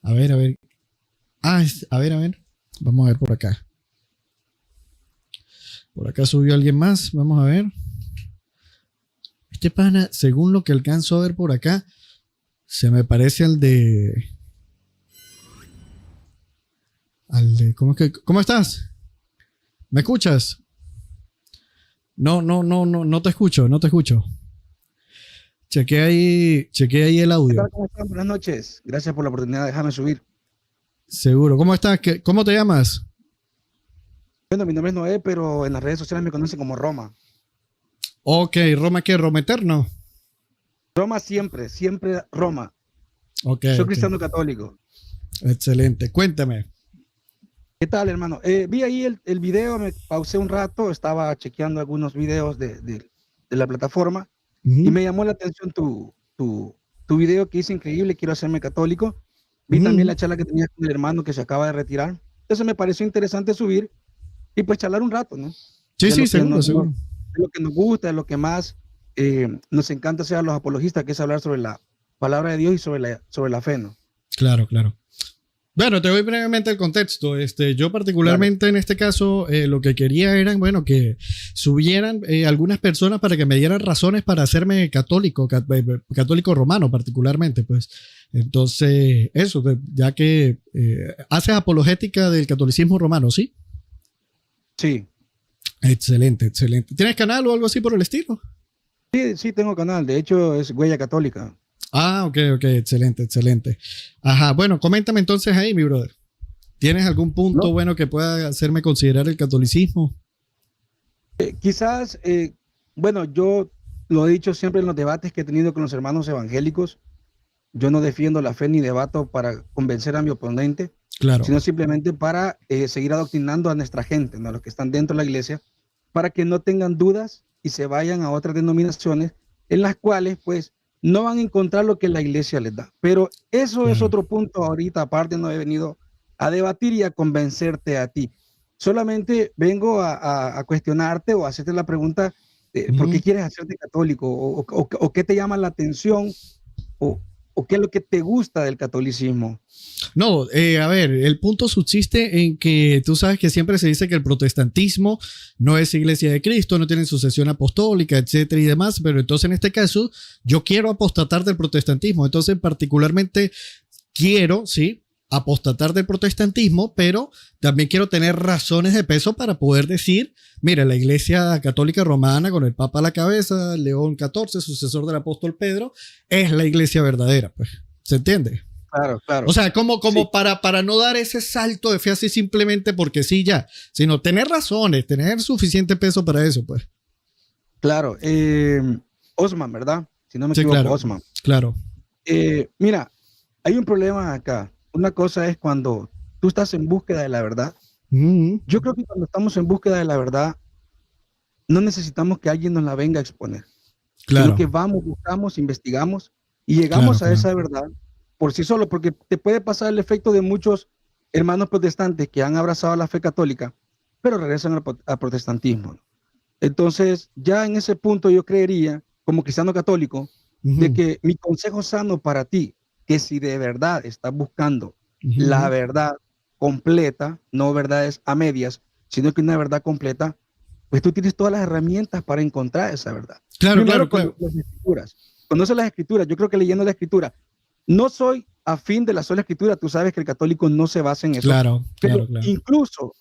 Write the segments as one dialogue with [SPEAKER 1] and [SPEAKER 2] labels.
[SPEAKER 1] A ver, a ver. Ah, a ver, a ver. Vamos a ver por acá. Por acá subió alguien más. Vamos a ver. Este pana, según lo que alcanzo a ver por acá, se me parece ¿cómo estás? ¿Me escuchas? No, no, no, no, no te escucho, no te escucho. Chequé ahí el
[SPEAKER 2] ¿Qué
[SPEAKER 1] audio.
[SPEAKER 2] tal? ¿Cómo están? Buenas noches. Gracias por la oportunidad de dejarme subir.
[SPEAKER 1] Seguro. ¿Cómo estás? ¿Cómo te llamas?
[SPEAKER 2] Bueno, mi nombre es Noé, pero en las redes sociales me conocen como Roma.
[SPEAKER 1] Ok, ¿Roma qué? ¿Roma Eterno?
[SPEAKER 2] Roma siempre, siempre Roma.
[SPEAKER 1] Ok,
[SPEAKER 2] Soy
[SPEAKER 1] ok.
[SPEAKER 2] cristiano católico.
[SPEAKER 1] Excelente. Cuéntame.
[SPEAKER 2] ¿Qué tal, hermano? Vi ahí el video, me pausé un rato, estaba chequeando algunos videos de la plataforma y
[SPEAKER 1] Ujú,
[SPEAKER 2] me llamó la atención tu video que es increíble, quiero hacerme católico. Vi también
[SPEAKER 1] ujú.
[SPEAKER 2] la charla que tenías con el hermano que se acaba de retirar. Entonces me pareció interesante subir y pues charlar un rato, ¿no?
[SPEAKER 1] Sí,
[SPEAKER 2] De
[SPEAKER 1] sí,
[SPEAKER 2] lo que
[SPEAKER 1] seguro, seguro.
[SPEAKER 2] de lo que nos gusta, de lo que más nos encanta ser a los apologistas, que es hablar sobre la palabra de Dios y sobre la fe, ¿no?
[SPEAKER 1] Claro, claro. Bueno, te doy brevemente el contexto. Yo
[SPEAKER 2] Dale.
[SPEAKER 1] particularmente en este caso lo que quería era, bueno, que subieran algunas personas para que me dieran razones para hacerme católico, católico romano particularmente, pues. Entonces, eso, ya que haces apologética del catolicismo romano, ¿sí?
[SPEAKER 2] Sí,
[SPEAKER 1] Excelente, excelente. ¿Tienes canal o algo así por el estilo?
[SPEAKER 2] sí, sí, tengo canal. De hecho, es Huella Católica.
[SPEAKER 1] Ah, ok, ok, excelente, excelente. Ajá, bueno, coméntame entonces ahí, mi brother. ¿Tienes algún punto
[SPEAKER 2] No,
[SPEAKER 1] bueno que pueda hacerme considerar el catolicismo?
[SPEAKER 2] quizás, bueno, yo lo he dicho siempre en los debates que he tenido con los hermanos evangélicos. Yo no defiendo la fe ni debato para convencer a mi oponente,
[SPEAKER 1] Claro.
[SPEAKER 2] sino simplemente para seguir adoctrinando a nuestra gente, ¿no? A los que están dentro de la iglesia, para que no tengan dudas y se vayan a otras denominaciones en las cuales, pues, no van a encontrar lo que la iglesia les da. Pero eso es
[SPEAKER 1] Claro.
[SPEAKER 2] otro punto ahorita, aparte no he venido a debatir y a convencerte a ti. Solamente vengo a cuestionarte o a hacerte la pregunta, ¿por qué
[SPEAKER 1] Ujú.
[SPEAKER 2] quieres hacerte católico? O qué te llama la atención? O, ¿O qué es lo que te gusta del catolicismo?
[SPEAKER 1] No, a ver, el punto subsiste en que tú sabes que siempre se dice que el protestantismo no es iglesia de Cristo, no tiene sucesión apostólica, etcétera y demás, pero entonces en este caso yo quiero apostatar del protestantismo, entonces particularmente quiero, sí, apostatar del protestantismo, pero también quiero tener razones de peso para poder decir, mira, la iglesia católica romana con el papa a la cabeza, León XIV, sucesor del apóstol Pedro, es la iglesia verdadera, pues, ¿se entiende?
[SPEAKER 2] Claro,
[SPEAKER 1] O
[SPEAKER 2] claro.
[SPEAKER 1] sea,
[SPEAKER 2] Sí,
[SPEAKER 1] como para no dar ese salto de fe así simplemente porque sí, ya, sino tener razones, tener suficiente peso para eso, pues.
[SPEAKER 2] claro. Osman, ¿verdad? Si no me
[SPEAKER 1] Sí,
[SPEAKER 2] equivoco,
[SPEAKER 1] claro,
[SPEAKER 2] Osman.
[SPEAKER 1] claro.
[SPEAKER 2] Mira, hay un problema acá. Una cosa es cuando tú estás en búsqueda de la verdad.
[SPEAKER 1] Mm,
[SPEAKER 2] Yo creo que cuando estamos en búsqueda de la verdad, no necesitamos que alguien nos la venga a exponer, sino
[SPEAKER 1] claro,
[SPEAKER 2] que vamos, buscamos, investigamos y
[SPEAKER 1] claro,
[SPEAKER 2] llegamos a
[SPEAKER 1] claro.
[SPEAKER 2] esa verdad por sí solo, porque te puede pasar el efecto de muchos hermanos protestantes que han abrazado la fe católica, pero regresan al protestantismo. Entonces, ya en ese punto yo creería, como cristiano católico, de
[SPEAKER 1] Ujú,
[SPEAKER 2] que mi consejo sano para ti, que si de verdad estás buscando la
[SPEAKER 1] ujú.
[SPEAKER 2] verdad completa, no verdades a medias, sino que una verdad completa, pues tú tienes todas las herramientas para encontrar esa verdad.
[SPEAKER 1] Claro, claro,
[SPEAKER 2] Primero,
[SPEAKER 1] claro.
[SPEAKER 2] las escrituras. Conoce las escrituras. Yo creo que leyendo la escritura, no soy afín de la sola escritura. Tú sabes que el católico no se basa en eso,
[SPEAKER 1] Claro,
[SPEAKER 2] pero
[SPEAKER 1] claro, claro.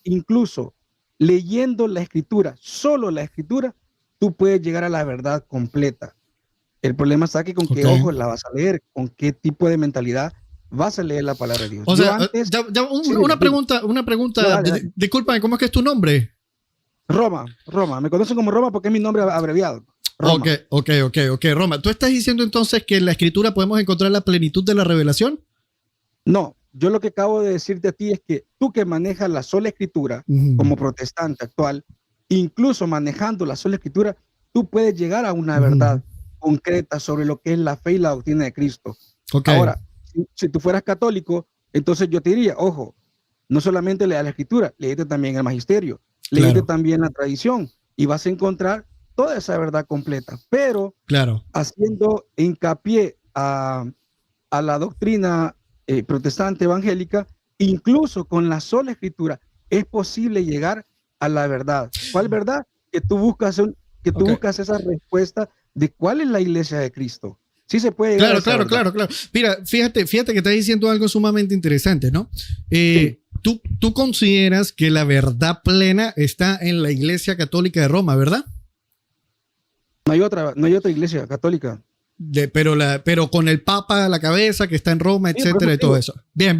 [SPEAKER 2] incluso leyendo la escritura, solo la escritura, tú puedes llegar a la verdad completa. El problema está que con qué
[SPEAKER 1] Ok.
[SPEAKER 2] ojos la vas a leer, con qué tipo de mentalidad vas a leer la palabra de Dios.
[SPEAKER 1] O
[SPEAKER 2] Yo
[SPEAKER 1] sea,
[SPEAKER 2] antes,
[SPEAKER 1] una
[SPEAKER 2] sí, dime, dime.
[SPEAKER 1] una
[SPEAKER 2] No,
[SPEAKER 1] pregunta.
[SPEAKER 2] dale, dale.
[SPEAKER 1] Discúlpame, ¿cómo es que es tu nombre?
[SPEAKER 2] Roma, Roma. Me conocen como Roma porque es mi nombre abreviado.
[SPEAKER 1] Ok,
[SPEAKER 2] Roma.
[SPEAKER 1] ok, ok, ok, Roma. ¿Tú estás diciendo entonces que en la escritura podemos encontrar la plenitud de la revelación?
[SPEAKER 2] No, yo lo que acabo de decirte a ti es que tú que manejas la sola escritura
[SPEAKER 1] Ujú,
[SPEAKER 2] como protestante actual, incluso manejando la sola escritura, tú puedes llegar a una
[SPEAKER 1] ujú.
[SPEAKER 2] verdad concreta sobre lo que es la fe y la doctrina de Cristo.
[SPEAKER 1] Ok,
[SPEAKER 2] Ahora, si tú fueras católico, entonces yo te diría, ojo, no solamente leas la escritura, léete también el magisterio, léete
[SPEAKER 1] claro,
[SPEAKER 2] también la tradición y vas a encontrar toda esa verdad completa, pero
[SPEAKER 1] claro.
[SPEAKER 2] haciendo hincapié a la doctrina protestante, evangélica, incluso con la sola escritura, es posible llegar a la verdad. ¿Cuál verdad? Que tú buscas, buscas esa respuesta de cuál es la iglesia de Cristo. Sí se puede llegar a esa verdad.
[SPEAKER 1] Claro. Mira, fíjate que estás diciendo algo sumamente interesante, ¿no?
[SPEAKER 2] Sí.
[SPEAKER 1] Tú consideras que la verdad plena está en la Iglesia Católica de Roma, ¿verdad?
[SPEAKER 2] No hay otra iglesia católica.
[SPEAKER 1] Pero con el Papa a la cabeza que está en Roma, etcétera, y todo eso. Bien.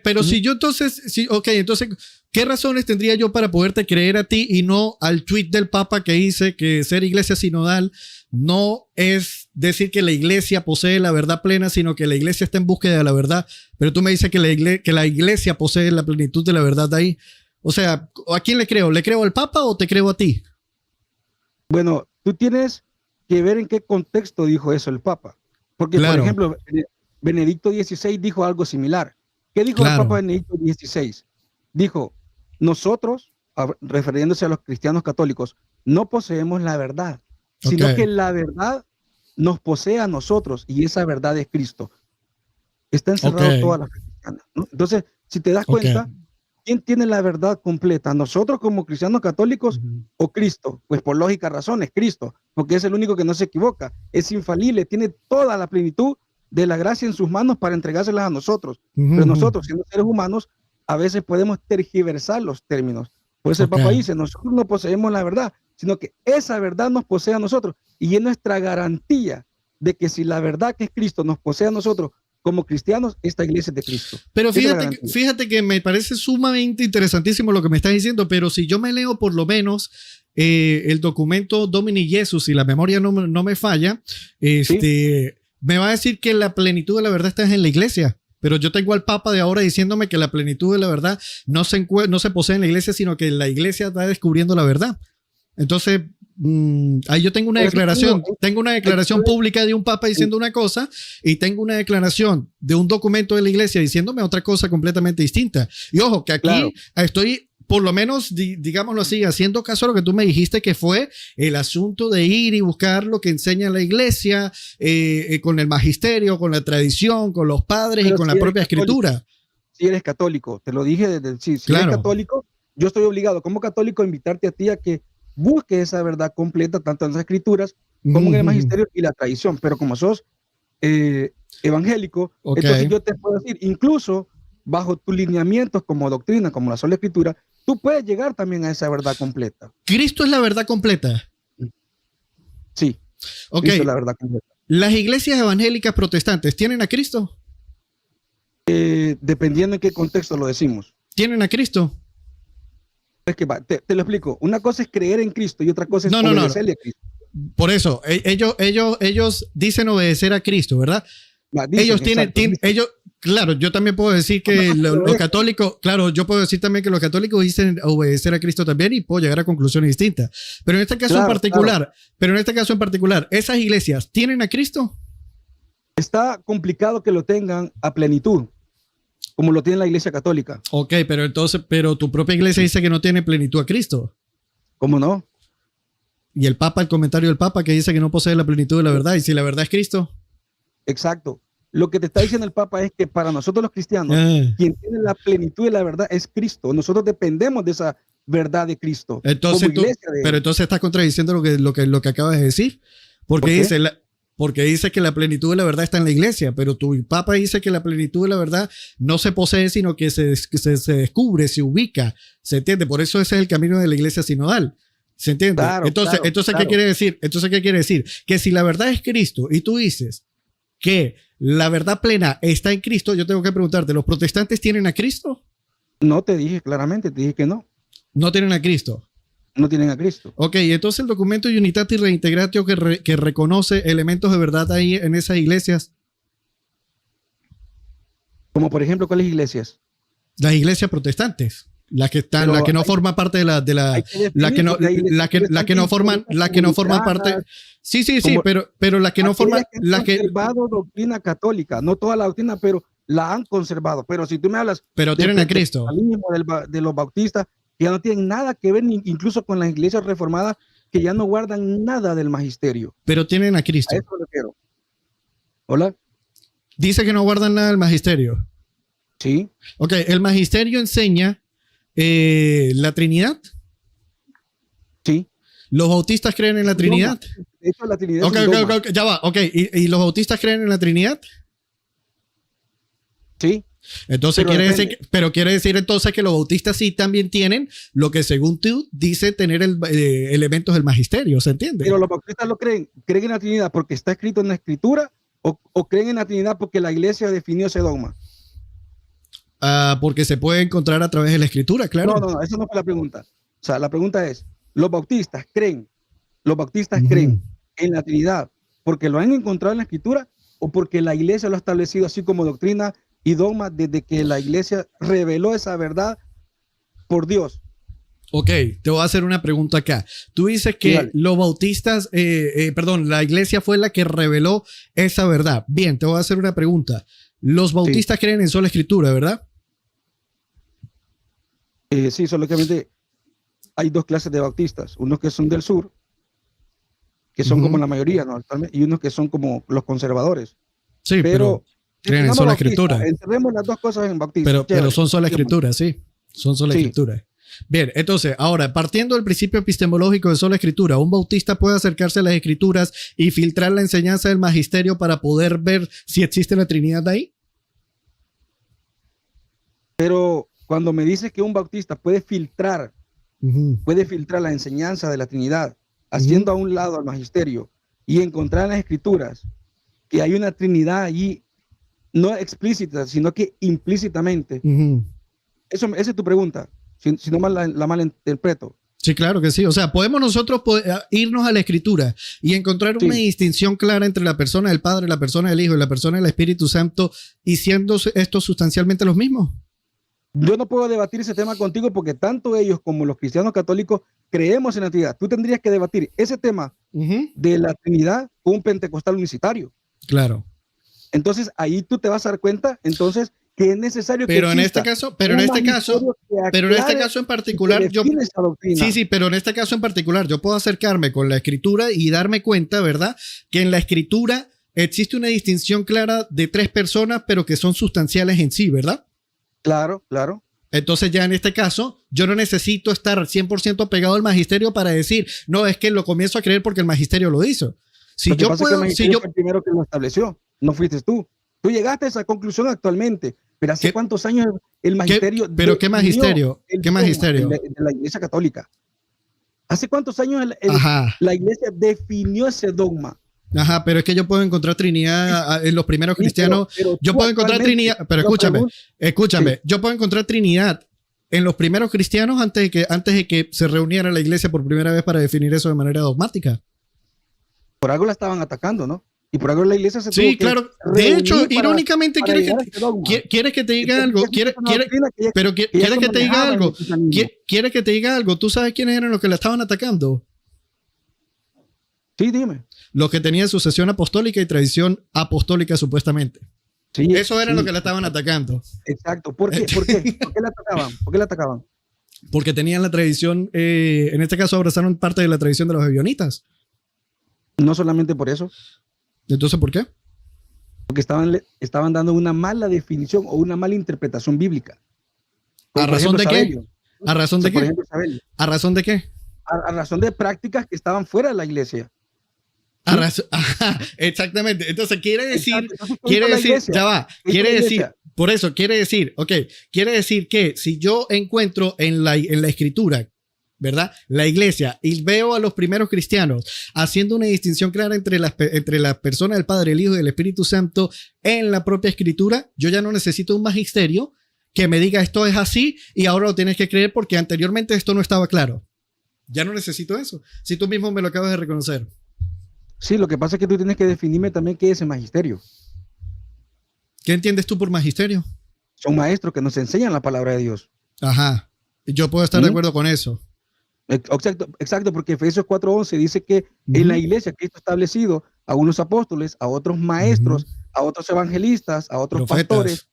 [SPEAKER 1] Pero si yo entonces, entonces, ¿qué razones tendría yo para poderte creer a ti y no al tweet del Papa que dice que ser iglesia sinodal no es decir que la iglesia posee la verdad plena, sino que la iglesia está en búsqueda de la verdad? Pero tú me dices que la iglesia posee la plenitud de la verdad ahí. O sea, ¿a quién le creo? ¿Le creo al Papa o te creo a ti?
[SPEAKER 2] Bueno, tú tienes que ver en qué contexto dijo eso el Papa. Porque, por ejemplo, Benedicto XVI dijo algo similar. ¿Qué dijo el Papa Benedicto XVI? Dijo, nosotros, refiriéndose a los cristianos católicos, no poseemos la verdad, sino que la verdad nos posee a nosotros, y esa verdad es Cristo. Está encerrado toda la fe cristiana, ¿no? Entonces, si te das cuenta, ¿quién tiene la verdad completa? ¿Nosotros como cristianos católicos o Cristo? Pues por lógica razón es Cristo, porque es el único que no se equivoca, es infalible, tiene toda la plenitud de la gracia en sus manos para entregárselas a nosotros. Pero nosotros, siendo seres humanos, a veces podemos tergiversar los términos. Por eso el Papa dice, nosotros no poseemos la verdad, sino que esa verdad nos posee a nosotros, y es nuestra garantía de que si la verdad que es Cristo nos posee a nosotros como cristianos, esta iglesia es de Cristo.
[SPEAKER 1] Pero fíjate que me parece sumamente interesantísimo lo que me estás diciendo, pero si yo me leo por lo menos el documento Domini Jesus, y la memoria no me falla, me va a decir que la plenitud de la verdad está en la iglesia. Pero yo tengo al Papa de ahora diciéndome que la plenitud de la verdad no se posee en la iglesia, sino que la iglesia está descubriendo la verdad. Entonces, ahí yo tengo una declaración pública de un Papa diciendo una cosa, y tengo una declaración de un documento de la iglesia diciéndome otra cosa completamente distinta. Y ojo, que aquí estoy, por lo menos, digámoslo así, haciendo caso a lo que tú me dijiste, que fue el asunto de ir y buscar lo que enseña la iglesia, con el magisterio, con la tradición, con los padres y con la propia escritura.
[SPEAKER 2] Si eres católico, te lo dije si eres católico, yo estoy obligado como católico a invitarte a ti a que busque esa verdad completa, tanto en las escrituras como en el magisterio y la tradición. Pero como sos evangélico, entonces yo te puedo decir, incluso bajo tus lineamientos como doctrina, como la sola escritura, tú puedes llegar también a esa verdad completa.
[SPEAKER 1] ¿Cristo es la verdad completa?
[SPEAKER 2] Sí. Cristo es la verdad completa.
[SPEAKER 1] ¿Las iglesias evangélicas protestantes tienen a Cristo?
[SPEAKER 2] Dependiendo en qué contexto lo decimos.
[SPEAKER 1] ¿Tienen a Cristo?
[SPEAKER 2] Es que te lo explico. Una cosa es creer en Cristo y otra cosa es obedecerle a Cristo.
[SPEAKER 1] Por eso, ellos dicen obedecer a Cristo, ¿verdad? Ellos, claro, yo también puedo decir que los católicos, claro, yo puedo decir también que los católicos dicen obedecer a Cristo también, y puedo llegar a conclusiones distintas. Pero en este caso en particular, ¿esas iglesias tienen a Cristo?
[SPEAKER 2] Está complicado que lo tengan a plenitud, como lo tiene la iglesia católica.
[SPEAKER 1] Ok, pero tu propia iglesia dice que no tiene plenitud a Cristo.
[SPEAKER 2] ¿Cómo no?
[SPEAKER 1] Y el comentario del Papa que dice que no posee la plenitud de la verdad, y si la verdad es Cristo.
[SPEAKER 2] Exacto. Lo que te está diciendo el Papa es que para nosotros los cristianos, quien tiene la plenitud de la verdad es Cristo. Nosotros dependemos de esa verdad de Cristo.
[SPEAKER 1] Entonces, pero entonces estás contradiciendo lo que acabas de decir. Porque dice que la plenitud de la verdad está en la iglesia, pero tu Papa dice que la plenitud de la verdad no se posee, sino que se descubre, se ubica, ¿se entiende? Por eso ese es el camino de la iglesia sinodal, ¿se entiende? Entonces, ¿qué quiere decir? ¿Qué quiere decir? Que si la verdad es Cristo y tú dices que la verdad plena está en Cristo, yo tengo que preguntarte, ¿los protestantes tienen a Cristo?
[SPEAKER 2] No, te dije claramente, te dije que no.
[SPEAKER 1] No tienen a Cristo.
[SPEAKER 2] No tienen a Cristo.
[SPEAKER 1] Ok, entonces el documento Unitatis Reintegratio que reconoce elementos de verdad ahí en esas iglesias.
[SPEAKER 2] Como por ejemplo, ¿cuáles iglesias?
[SPEAKER 1] Las iglesias protestantes. Las que están, las que no forman parte de la que no forman parte. Sí, pero las que no forman,
[SPEAKER 2] las que han conservado doctrina católica, no toda la doctrina, pero la han conservado. Pero si tú me hablas,
[SPEAKER 1] pero tienen a Cristo,
[SPEAKER 2] de los bautistas, que ya no tienen nada que ver incluso con las iglesias reformadas, que ya no guardan nada del magisterio.
[SPEAKER 1] Pero tienen a Cristo.
[SPEAKER 2] A eso me refiero. Hola.
[SPEAKER 1] Dice que no guardan nada del magisterio.
[SPEAKER 2] Sí.
[SPEAKER 1] Ok, el magisterio enseña la Trinidad.
[SPEAKER 2] Sí.
[SPEAKER 1] ¿Los bautistas creen en la Trinidad?
[SPEAKER 2] De hecho, la Trinidad
[SPEAKER 1] Ok,
[SPEAKER 2] es un dogma.
[SPEAKER 1] ya va. Ok, ¿y los bautistas creen en la Trinidad?
[SPEAKER 2] Sí.
[SPEAKER 1] Entonces quiere decir entonces que los bautistas sí también tienen lo que según tú dice tener elementos del magisterio, ¿se entiende?
[SPEAKER 2] Pero los bautistas lo creen en la Trinidad porque está escrito en la Escritura o creen en la Trinidad porque la iglesia definió ese dogma.
[SPEAKER 1] Porque se puede encontrar a través de la Escritura, claro.
[SPEAKER 2] No, eso no fue la pregunta. O sea, la pregunta es, los bautistas creen en la Trinidad porque lo han encontrado en la Escritura o porque la iglesia lo ha establecido así como doctrina y dogma desde que la iglesia reveló esa verdad por Dios.
[SPEAKER 1] Ok, te voy a hacer una pregunta acá. Tú dices que
[SPEAKER 2] Dale.
[SPEAKER 1] los bautistas, la iglesia fue la que reveló esa verdad. Bien, te voy a hacer una pregunta. Los bautistas creen en sola escritura, ¿verdad?
[SPEAKER 2] Sí, solamente hay dos clases de bautistas. Unos que son del sur, que son como la mayoría, ¿no? Y unos que son como los conservadores.
[SPEAKER 1] Sí, pero creen en sola escritura.
[SPEAKER 2] Enterremos las dos cosas en bautistas.
[SPEAKER 1] Pero son sola escritura, sí. Son sola escritura. Bien, entonces, ahora, partiendo del principio epistemológico de sola escritura, un bautista puede acercarse a las escrituras y filtrar la enseñanza del magisterio para poder ver si existe la Trinidad ahí.
[SPEAKER 2] Pero cuando me dices que un bautista puede filtrar la enseñanza de la Trinidad, haciendo a un lado al magisterio y encontrar en las escrituras que hay una Trinidad allí, no explícita, sino que implícitamente. Esa es tu pregunta, si no la malinterpreto.
[SPEAKER 1] Sí, claro que sí. O sea, podemos nosotros irnos a la escritura y encontrar una distinción clara entre la persona del Padre, la persona del Hijo y la persona del Espíritu Santo, y siendo estos sustancialmente los mismos.
[SPEAKER 2] Yo no puedo debatir ese tema contigo porque tanto ellos como los cristianos católicos creemos en la Trinidad. Tú tendrías que debatir ese tema de la Trinidad con un pentecostal unicitario.
[SPEAKER 1] Claro.
[SPEAKER 2] Entonces ahí tú te vas a dar cuenta, entonces, que es necesario
[SPEAKER 1] pero en este caso en particular pero en este caso en particular yo puedo acercarme con la escritura y darme cuenta, ¿verdad?, que en la escritura existe una distinción clara de tres personas, pero que son sustanciales en sí, ¿verdad?
[SPEAKER 2] Claro, claro.
[SPEAKER 1] Entonces ya en este caso yo no necesito estar 100% pegado al magisterio para decir, no, es que lo comienzo a creer porque el magisterio lo hizo.
[SPEAKER 2] Fue el primero que lo estableció, no fuiste tú. Tú llegaste a esa conclusión actualmente, pero ¿hace cuántos años el magisterio?
[SPEAKER 1] ¿Pero qué magisterio? ¿Qué magisterio?
[SPEAKER 2] De la Iglesia Católica. ¿Hace cuántos años la Iglesia definió ese dogma?
[SPEAKER 1] Ajá, pero es que yo puedo encontrar Trinidad en los primeros cristianos.
[SPEAKER 2] Pero
[SPEAKER 1] yo puedo encontrar Trinidad, pero escúchame, yo puedo encontrar Trinidad en los primeros cristianos antes de que se reuniera la iglesia por primera vez para definir eso de manera dogmática.
[SPEAKER 2] Por algo la estaban atacando, ¿no? Y por algo la iglesia se tuvo
[SPEAKER 1] Sí, claro. De hecho, irónicamente, ¿quieres que te diga algo? ¿Quieres que te diga algo? ¿Quieres que te diga algo? ¿Tú sabes quiénes eran los que la estaban atacando?
[SPEAKER 2] Sí, dime.
[SPEAKER 1] Los que tenían sucesión apostólica y tradición apostólica, supuestamente.
[SPEAKER 2] Sí,
[SPEAKER 1] eso eran los que la estaban atacando.
[SPEAKER 2] Exacto. ¿Por qué? ¿Por qué la atacaban? ¿Por qué la atacaban?
[SPEAKER 1] Porque tenían la tradición, en este caso abrazaron parte de la tradición de los ebionitas.
[SPEAKER 2] No solamente por eso.
[SPEAKER 1] ¿Entonces por qué?
[SPEAKER 2] Porque estaban dando una mala definición o una mala interpretación bíblica.
[SPEAKER 1] ¿A razón de qué? ¿A razón de qué?
[SPEAKER 2] Por ejemplo,
[SPEAKER 1] ¿A razón de qué?
[SPEAKER 2] A razón de prácticas que estaban fuera de la iglesia.
[SPEAKER 1] Exactamente. Entonces quiere decir, quiere decir que si yo encuentro en la escritura, ¿verdad?, la iglesia, y veo a los primeros cristianos haciendo una distinción clara entre las personas del Padre, el Hijo y el Espíritu Santo en la propia escritura, yo ya no necesito un magisterio que me diga esto es así y ahora lo tienes que creer porque anteriormente esto no estaba claro. Ya no necesito eso. Si tú mismo me lo acabas de reconocer.
[SPEAKER 2] Sí, lo que pasa es que tú tienes que definirme también qué es el magisterio.
[SPEAKER 1] ¿Qué entiendes tú por magisterio?
[SPEAKER 2] Son maestros que nos enseñan la palabra de Dios.
[SPEAKER 1] Ajá. Yo puedo estar de acuerdo con eso.
[SPEAKER 2] Exacto, porque Efesios 4:11 dice que en la iglesia Cristo ha establecido a unos apóstoles, a otros maestros, a otros evangelistas, a otros pastores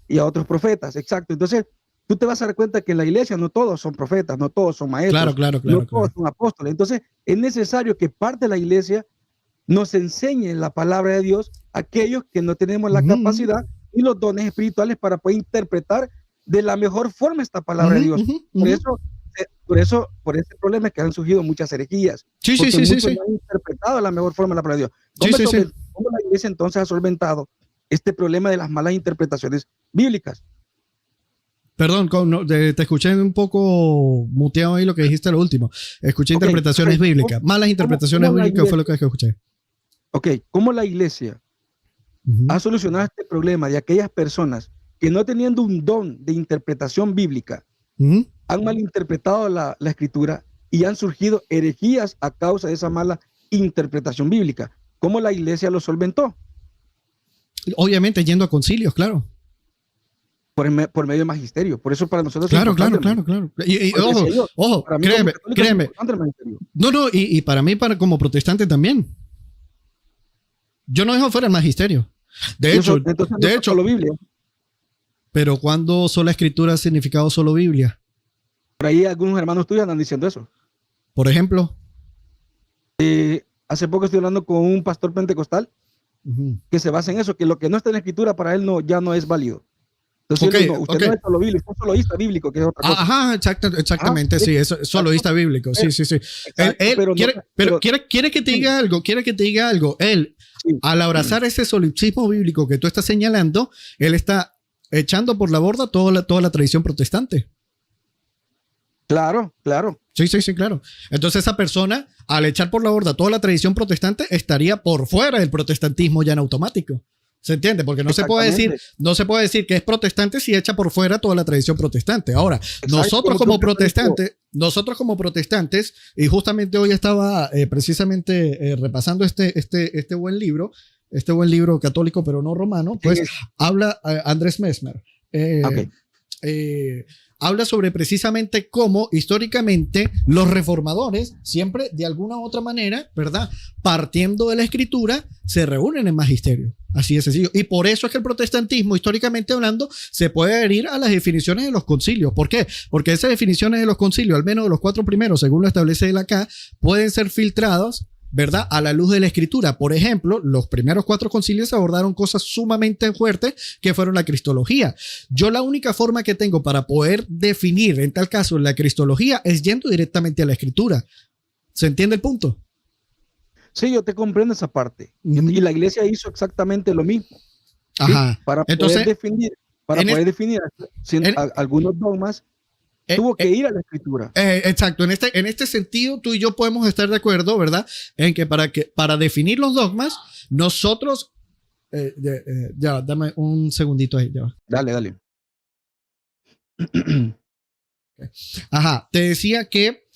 [SPEAKER 2] y a otros profetas. Exacto. Entonces, tú te vas a dar cuenta que en la iglesia no todos son profetas, no todos son maestros,
[SPEAKER 1] claro,
[SPEAKER 2] no todos son apóstoles. Entonces, es necesario que parte de la iglesia nos enseñen la palabra de Dios a aquellos que no tenemos la capacidad y los dones espirituales para poder interpretar de la mejor forma esta palabra de Dios. Por ese problema es que han surgido muchas herejías. Porque muchos no han interpretado de la mejor forma la palabra de Dios. ¿Cómo la iglesia entonces ha solventado este problema de las malas interpretaciones bíblicas?
[SPEAKER 1] Perdón, te escuché un poco muteado ahí lo que dijiste lo último. Escuché interpretaciones bíblicas. Malas interpretaciones bíblicas fue lo que escuché.
[SPEAKER 2] Ok, ¿cómo la iglesia ha solucionado este problema de aquellas personas que no teniendo un don de interpretación bíblica han malinterpretado la escritura y han surgido herejías a causa de esa mala interpretación bíblica? ¿Cómo la iglesia lo solventó?
[SPEAKER 1] Obviamente yendo a concilios, claro.
[SPEAKER 2] Por medio del magisterio. Por eso para nosotros
[SPEAKER 1] claro. Y ojo, créeme. No, y para mí, como protestante también. Yo no dejo fuera el magisterio. De hecho,
[SPEAKER 2] solo Biblia.
[SPEAKER 1] Pero cuando sola escritura ha significado solo Biblia.
[SPEAKER 2] Por ahí algunos hermanos tuyos andan diciendo eso.
[SPEAKER 1] Por ejemplo.
[SPEAKER 2] Hace poco estoy hablando con un pastor pentecostal que se basa en eso, que lo que no está en la escritura para él ya no es válido. Entonces, usted no es solo bíblico, es soloísta bíblico, que es otra cosa.
[SPEAKER 1] Ajá, exactamente, sí, es soloísta bíblico, sí. Pero quiere que te diga algo, Él, al abrazar ese solipsismo bíblico que tú estás señalando, él está echando por la borda toda la tradición protestante.
[SPEAKER 2] Claro.
[SPEAKER 1] Sí, claro. Entonces esa persona, al echar por la borda toda la tradición protestante, estaría por fuera del protestantismo ya en automático. ¿Se entiende? Porque no se puede decir que es protestante si echa por fuera toda la tradición protestante. Ahora, nosotros como protestantes, y justamente hoy estaba precisamente repasando este buen libro católico pero no romano, pues habla Andrés Messmer. Habla sobre precisamente cómo históricamente los reformadores siempre de alguna u otra manera, ¿verdad? Partiendo de la escritura, se reúnen en magisterio. Así de sencillo. Y por eso es que el protestantismo, históricamente hablando, se puede adherir a las definiciones de los concilios. ¿Por qué? Porque esas definiciones de los concilios, al menos de los 4 primeros, según lo establece él acá, pueden ser filtradas, ¿verdad? A la luz de la escritura. Por ejemplo, los primeros 4 concilios abordaron cosas sumamente fuertes que fueron la cristología. Yo la única forma que tengo para poder definir, en tal caso, la cristología es yendo directamente a la escritura. ¿Se entiende el punto?
[SPEAKER 2] Sí, yo te comprendo esa parte. Y la iglesia hizo exactamente lo mismo.
[SPEAKER 1] Ajá.
[SPEAKER 2] ¿Sí? Para poder definir algunos dogmas, tuvo que ir a la escritura.
[SPEAKER 1] Exacto. En este sentido, tú y yo podemos estar de acuerdo, ¿verdad? En que para definir los dogmas, nosotros... ya, dame un segundito ahí. Ya.
[SPEAKER 2] Dale.
[SPEAKER 1] Ajá. Te decía que...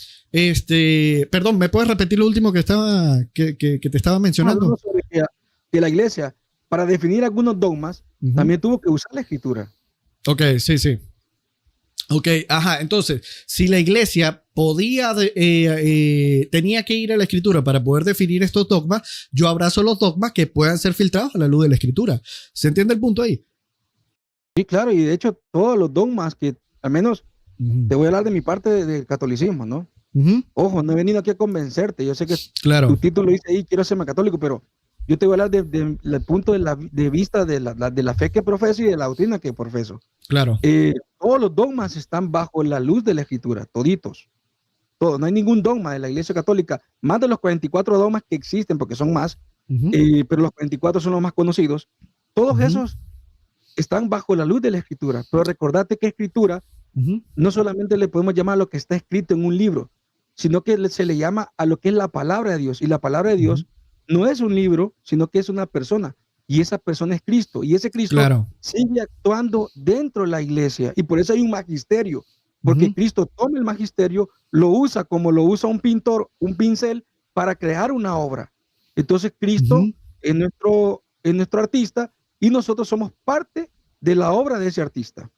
[SPEAKER 1] perdón, ¿me puedes repetir lo último que te estaba mencionando?
[SPEAKER 2] Que la iglesia, para definir algunos dogmas, también tuvo que usar la escritura.
[SPEAKER 1] Ok, sí. Ok, ajá. Entonces, si la iglesia tenía que ir a la escritura para poder definir estos dogmas, yo abrazo los dogmas que puedan ser filtrados a la luz de la escritura. ¿Se entiende el punto ahí?
[SPEAKER 2] Sí, claro, y de hecho todos los dogmas que, al menos, te voy a hablar de mi parte del catolicismo, ¿no? Ojo, no he venido aquí a convencerte. Yo sé que tu título dice ahí, quiero serme católico, pero yo te voy a hablar del punto de vista de la fe que profeso y de la doctrina que profeso.
[SPEAKER 1] Claro.
[SPEAKER 2] Todos los dogmas están bajo la luz de la escritura, toditos. Todos. No hay ningún dogma de la Iglesia Católica, más de los 44 dogmas que existen, porque son más, pero los 44 son los más conocidos. Todos esos están bajo la luz de la escritura. Pero recordate que escritura no solamente le podemos llamar a lo que está escrito en un libro, sino que se le llama a lo que es la palabra de Dios. Y la palabra de Dios no es un libro, sino que es una persona. Y esa persona es Cristo. Y ese Cristo sigue actuando dentro de la iglesia. Y por eso hay un magisterio. Porque Cristo toma el magisterio, lo usa como lo usa un pintor, un pincel, para crear una obra. Entonces Cristo es nuestro artista y nosotros somos parte de la obra de ese artista.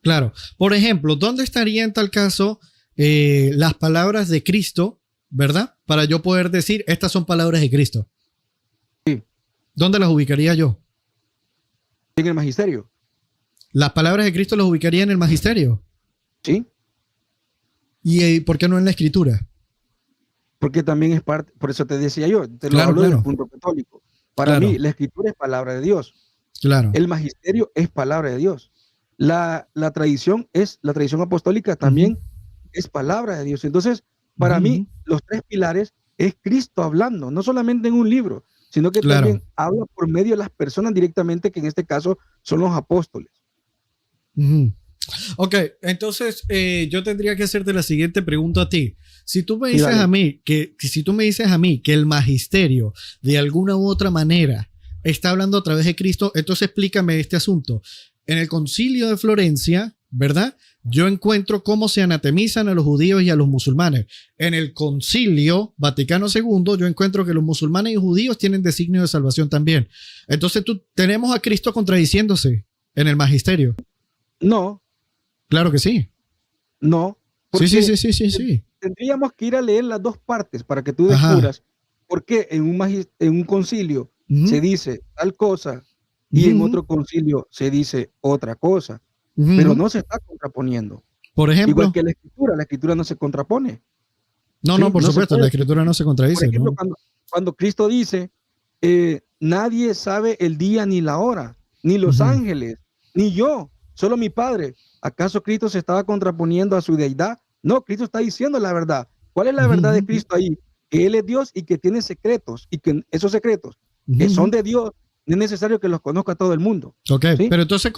[SPEAKER 1] Claro. Por ejemplo, ¿dónde estaría en tal caso las palabras de Cristo, verdad? Para yo poder decir, estas son palabras de Cristo.
[SPEAKER 2] Sí.
[SPEAKER 1] ¿Dónde las ubicaría yo?
[SPEAKER 2] En el magisterio.
[SPEAKER 1] ¿Las palabras de Cristo las ubicaría en el magisterio?
[SPEAKER 2] Sí.
[SPEAKER 1] ¿Y por qué no en la escritura?
[SPEAKER 2] porque también es parte, por eso te decía yo, te lo
[SPEAKER 1] Claro,
[SPEAKER 2] hablo del
[SPEAKER 1] claro,
[SPEAKER 2] punto católico. Para
[SPEAKER 1] claro,
[SPEAKER 2] mí, la escritura es palabra de Dios.
[SPEAKER 1] claro.
[SPEAKER 2] El magisterio es palabra de Dios. La tradición la tradición apostólica
[SPEAKER 1] Ujú,
[SPEAKER 2] también es palabra de Dios. Entonces,
[SPEAKER 1] ujú,
[SPEAKER 2] para
[SPEAKER 1] ujú.
[SPEAKER 2] mí, los tres pilares es Cristo hablando, no solamente en un libro, sino que
[SPEAKER 1] Claro.
[SPEAKER 2] también habla por medio de las personas directamente, que en este caso son los apóstoles.
[SPEAKER 1] Ujú. Ok, entonces yo tendría que hacerte la siguiente pregunta a ti. Si tú me
[SPEAKER 2] Sí,
[SPEAKER 1] dices a
[SPEAKER 2] dale.
[SPEAKER 1] mí si tú me dices a mí que el magisterio de alguna u otra manera está hablando a través de Cristo, entonces explícame este asunto. En el Concilio de Florencia, ¿verdad? Yo encuentro cómo se anatemizan a los judíos y a los musulmanes. En el Concilio Vaticano II, yo encuentro que los musulmanes y judíos tienen designio de salvación también. Entonces tenemos a Cristo contradiciéndose en el magisterio.
[SPEAKER 2] No,
[SPEAKER 1] Claro que sí.
[SPEAKER 2] no,
[SPEAKER 1] Sí, sí,
[SPEAKER 2] porque
[SPEAKER 1] sí, sí, sí, sí.
[SPEAKER 2] tendríamos que ir a leer las dos partes para que tú
[SPEAKER 1] Ajá.
[SPEAKER 2] descubras por qué en un concilio
[SPEAKER 1] Ujú,
[SPEAKER 2] se dice tal cosa y en
[SPEAKER 1] ujú,
[SPEAKER 2] otro concilio se dice otra cosa,
[SPEAKER 1] ujú,
[SPEAKER 2] pero
[SPEAKER 1] ujú.
[SPEAKER 2] no se está contraponiendo.
[SPEAKER 1] Por
[SPEAKER 2] Igual
[SPEAKER 1] ejemplo,
[SPEAKER 2] que la escritura no se contrapone,
[SPEAKER 1] no, no,
[SPEAKER 2] ¿sí?
[SPEAKER 1] por
[SPEAKER 2] No se
[SPEAKER 1] supuesto, la
[SPEAKER 2] puede.
[SPEAKER 1] escritura no se
[SPEAKER 2] Por
[SPEAKER 1] contradice,
[SPEAKER 2] ejemplo,
[SPEAKER 1] ¿no?
[SPEAKER 2] cuando Cristo dice, nadie sabe el día ni la hora, ni los
[SPEAKER 1] Ujú,
[SPEAKER 2] ángeles, ni yo, solo mi Padre. ¿Acaso Cristo se estaba contraponiendo a su deidad? No, Cristo está diciendo la verdad. ¿Cuál es la
[SPEAKER 1] ujú,
[SPEAKER 2] verdad de
[SPEAKER 1] ujú,
[SPEAKER 2] Cristo ahí? Que Él es Dios y que tiene secretos, y que esos secretos
[SPEAKER 1] ujú,
[SPEAKER 2] que son
[SPEAKER 1] ujú.
[SPEAKER 2] de Dios, no es necesario que los conozca todo el mundo.
[SPEAKER 1] Ok,
[SPEAKER 2] ¿Sí?
[SPEAKER 1] pero entonces,
[SPEAKER 2] Entonces,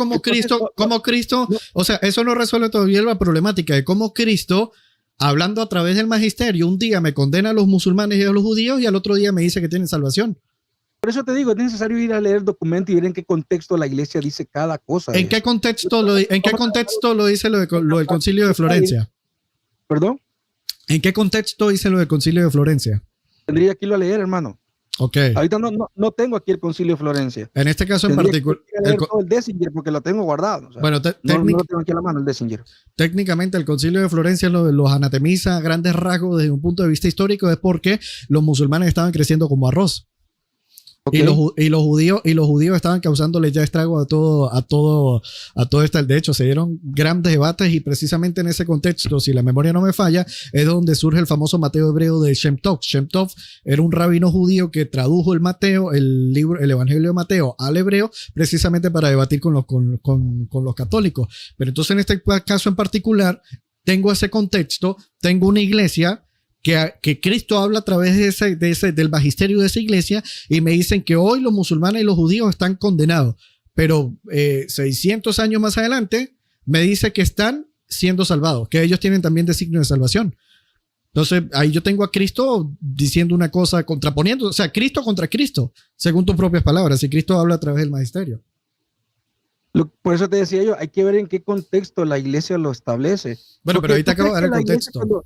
[SPEAKER 1] cómo Cristo,
[SPEAKER 2] no,
[SPEAKER 1] o sea, eso no resuelve todavía la problemática de cómo Cristo, hablando a través del magisterio, un día me condena a los musulmanes y a los judíos y al otro día me dice que tienen salvación.
[SPEAKER 2] por eso te digo, es necesario ir a leer el documento y ver en qué contexto la iglesia dice cada cosa de eso. No
[SPEAKER 1] En qué
[SPEAKER 2] vamos a dejar
[SPEAKER 1] contexto lo dice lo del
[SPEAKER 2] escapar
[SPEAKER 1] concilio de
[SPEAKER 2] detalles.
[SPEAKER 1] Florencia?
[SPEAKER 2] Perdón,
[SPEAKER 1] ¿En qué contexto dice lo del concilio de Florencia?
[SPEAKER 2] tendría que irlo a leer, hermano.
[SPEAKER 1] Ok.
[SPEAKER 2] Ahorita no tengo aquí el Concilio de Florencia.
[SPEAKER 1] En este caso en
[SPEAKER 2] Tendría que
[SPEAKER 1] particular,
[SPEAKER 2] ir a leer todo el Désinger porque lo tengo guardado. O sea,
[SPEAKER 1] bueno,
[SPEAKER 2] no lo tengo aquí a la mano el Désinger.
[SPEAKER 1] técnicamente el concilio de Florencia los anatemiza a grandes rasgos desde un punto de vista histórico, es porque los musulmanes estaban creciendo como arroz.
[SPEAKER 2] Ok.
[SPEAKER 1] Y los judíos estaban causándole ya estrago a todo esto. De hecho, se dieron grandes debates y precisamente en ese contexto, si la memoria no me falla, es donde surge el famoso Mateo hebreo de Shem Tov. Shem Tov era un rabino judío que tradujo el Mateo, el Evangelio de Mateo al hebreo, precisamente para debatir con los católicos. Pero entonces en este caso en particular, tengo ese contexto, tengo una iglesia que Cristo habla a través del magisterio de esa iglesia y me dicen que hoy los musulmanes y los judíos están condenados, pero 600 años más adelante me dice que están siendo salvados, que ellos tienen también designio de salvación. Entonces ahí yo tengo a Cristo diciendo una cosa, contraponiendo, o sea, Cristo contra Cristo, según tus propias palabras, y Cristo habla a través del magisterio.
[SPEAKER 2] Por eso te decía yo, hay que ver en qué contexto la iglesia lo establece.
[SPEAKER 1] Bueno, pero
[SPEAKER 2] Porque
[SPEAKER 1] ahí te acabo de dar el contexto.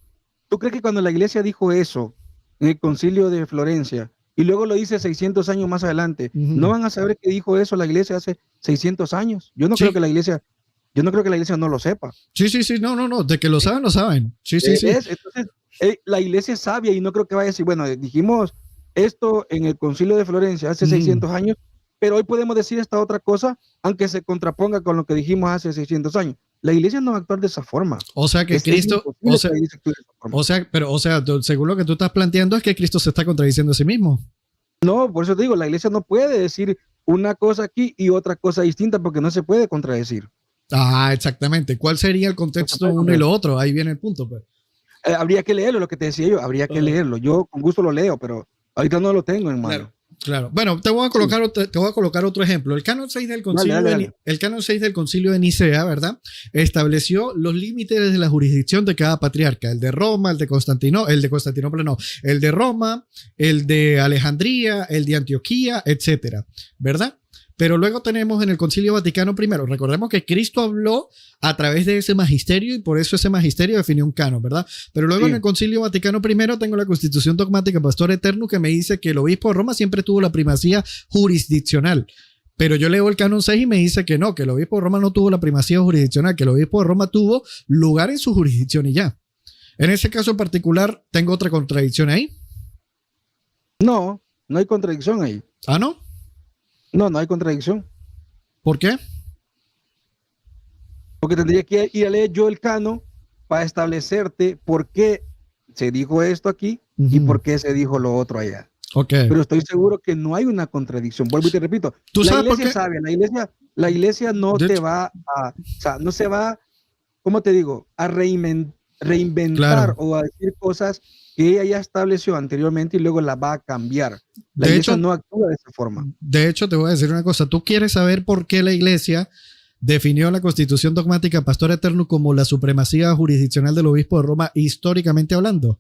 [SPEAKER 2] ¿tú crees que cuando la iglesia dijo eso en el concilio de Florencia y luego lo dice 600 años más adelante, no
[SPEAKER 1] Uh-huh.
[SPEAKER 2] van a saber que dijo eso la iglesia hace 600 años? Yo no creo que
[SPEAKER 1] Sí,
[SPEAKER 2] la iglesia, yo no creo que la iglesia no lo sepa.
[SPEAKER 1] sí, sí, sí, no, no, no, de que lo saben, lo saben. Sí, sí, sí.
[SPEAKER 2] Entonces, la iglesia es sabia y no creo que vaya a decir, bueno, dijimos esto en el concilio de Florencia hace
[SPEAKER 1] Uh-huh.
[SPEAKER 2] 600 años, pero hoy podemos decir esta otra cosa, aunque se contraponga con lo que dijimos hace 600 años. La iglesia no va a actuar de esa forma.
[SPEAKER 1] O sea que
[SPEAKER 2] Es
[SPEAKER 1] Cristo,
[SPEAKER 2] imposible que la iglesia actúe de esa forma.
[SPEAKER 1] según lo que tú estás planteando es que Cristo se está contradiciendo a sí mismo.
[SPEAKER 2] No, por eso te digo, la iglesia no puede decir una cosa aquí y otra cosa distinta porque no se puede contradecir.
[SPEAKER 1] Ah, exactamente. ¿Cuál sería el
[SPEAKER 2] No se
[SPEAKER 1] contexto
[SPEAKER 2] puede
[SPEAKER 1] uno y lo
[SPEAKER 2] contradecir.
[SPEAKER 1] otro? Ahí viene el punto, pues.
[SPEAKER 2] Habría que leerlo, lo que te decía yo, habría que leerlo. Yo con gusto lo leo, pero ahorita no lo tengo en
[SPEAKER 1] Claro,
[SPEAKER 2] mano.
[SPEAKER 1] claro. Bueno, te voy a
[SPEAKER 2] Sí,
[SPEAKER 1] colocar otro ejemplo. El canon 6 del
[SPEAKER 2] dale,
[SPEAKER 1] concilio
[SPEAKER 2] dale, dale.
[SPEAKER 1] el canon 6 del concilio de Nicea, ¿verdad? Estableció los límites de la jurisdicción de cada patriarca, el de Roma, el de Constantinopla no, el de Roma, el de Alejandría, el de Antioquía, etcétera, ¿verdad? Pero luego tenemos en el Concilio Vaticano I, recordemos que Cristo habló a través de ese magisterio y por eso ese magisterio definió un canon, ¿verdad? Pero luego en
[SPEAKER 2] Sí.
[SPEAKER 1] el Concilio Vaticano I tengo la Constitución Dogmática Pastor Eterno que me dice que el obispo de Roma siempre tuvo la primacía jurisdiccional. Pero yo leo el canon 6 y me dice que no, que el obispo de Roma no tuvo la primacía jurisdiccional, que el obispo de Roma tuvo lugar en su jurisdicción y ya. En ese caso en particular, tengo otra contradicción ahí.
[SPEAKER 2] No, no hay contradicción ahí.
[SPEAKER 1] ¿Ah, no?
[SPEAKER 2] No hay contradicción.
[SPEAKER 1] ¿Por qué?
[SPEAKER 2] Porque tendría que ir a leer yo el canon para establecerte por qué se dijo esto aquí y por qué se dijo lo otro allá.
[SPEAKER 1] Okay.
[SPEAKER 2] Pero estoy seguro que no hay una contradicción. Vuelvo y te repito,
[SPEAKER 1] ¿Tú sabes por qué?
[SPEAKER 2] Sabe, la iglesia no te va a, o sea, no se va, ¿cómo te digo? A reinventar
[SPEAKER 1] claro.
[SPEAKER 2] o a decir cosas que ella ya estableció anteriormente y luego la va a cambiar. La iglesia no actúa de esa forma.
[SPEAKER 1] De hecho, te voy a decir una cosa. ¿Tú quieres saber por qué la iglesia definió la Constitución Dogmática Pastor Eterno como la supremacía jurisdiccional del obispo de Roma históricamente hablando?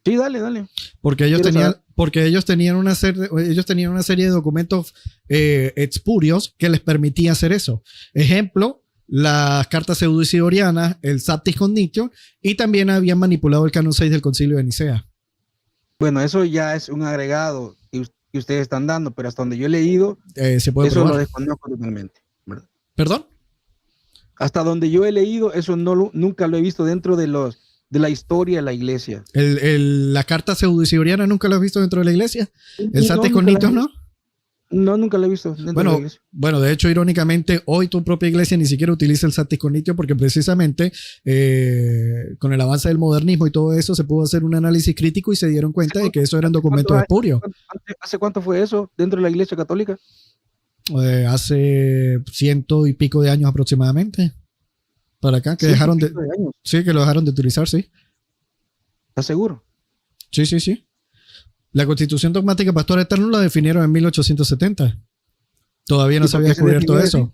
[SPEAKER 2] Sí, dale.
[SPEAKER 1] Porque ellos tenían una serie de documentos espurios que les permitía hacer eso. Ejemplo, las cartas pseudo-isidorianas, el Satis Cognitio, y también habían manipulado el canon 6 del Concilio de Nicea.
[SPEAKER 2] Bueno, eso ya es un agregado que ustedes están dando, pero hasta donde yo he leído,
[SPEAKER 1] se puede
[SPEAKER 2] eso
[SPEAKER 1] probar.
[SPEAKER 2] lo desconozco totalmente, ¿verdad?
[SPEAKER 1] ¿Perdón?
[SPEAKER 2] Hasta donde yo he leído, eso nunca lo he visto dentro de la historia de la iglesia.
[SPEAKER 1] ¿La carta pseudo-isidoriana nunca lo has visto dentro de la iglesia? ¿El Satis Cognitio no?
[SPEAKER 2] No, nunca lo he visto dentro de la iglesia.
[SPEAKER 1] Bueno, de hecho, irónicamente, hoy tu propia iglesia ni siquiera utiliza el Satis Cognitio porque precisamente con el avance del modernismo y todo eso se pudo hacer un análisis crítico y se dieron cuenta de que eso eran documentos espurios.
[SPEAKER 2] ¿Hace cuánto fue eso dentro de la iglesia católica?
[SPEAKER 1] Hace 100 y pico de años aproximadamente. Para acá, que dejaron de años. Sí, que lo dejaron de utilizar, sí.
[SPEAKER 2] ¿Estás seguro?
[SPEAKER 1] Sí. La Constitución Dogmática Pastor Eterno la definieron en 1870. Todavía no se había descubierto eso.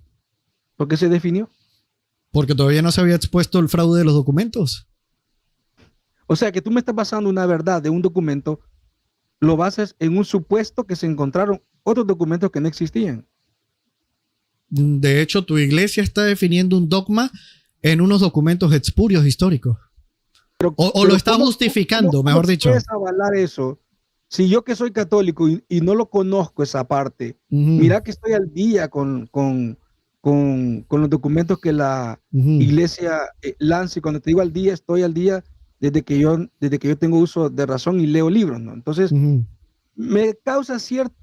[SPEAKER 2] ¿Por qué se definió?
[SPEAKER 1] Porque todavía no se había expuesto el fraude de los documentos.
[SPEAKER 2] O sea, que tú me estás basando una verdad de un documento, lo basas en un supuesto que se encontraron otros documentos que no existían.
[SPEAKER 1] De hecho, tu iglesia está definiendo un dogma en unos documentos espurios históricos. O lo está justificando, mejor dicho.
[SPEAKER 2] ¿Cómo puedes avalar eso? Si yo que soy católico y no lo conozco esa parte, mira que estoy al día con los documentos que la iglesia lanza, y cuando te digo al día, estoy al día desde que yo tengo uso de razón y leo libros, ¿no? Entonces, me causa cierta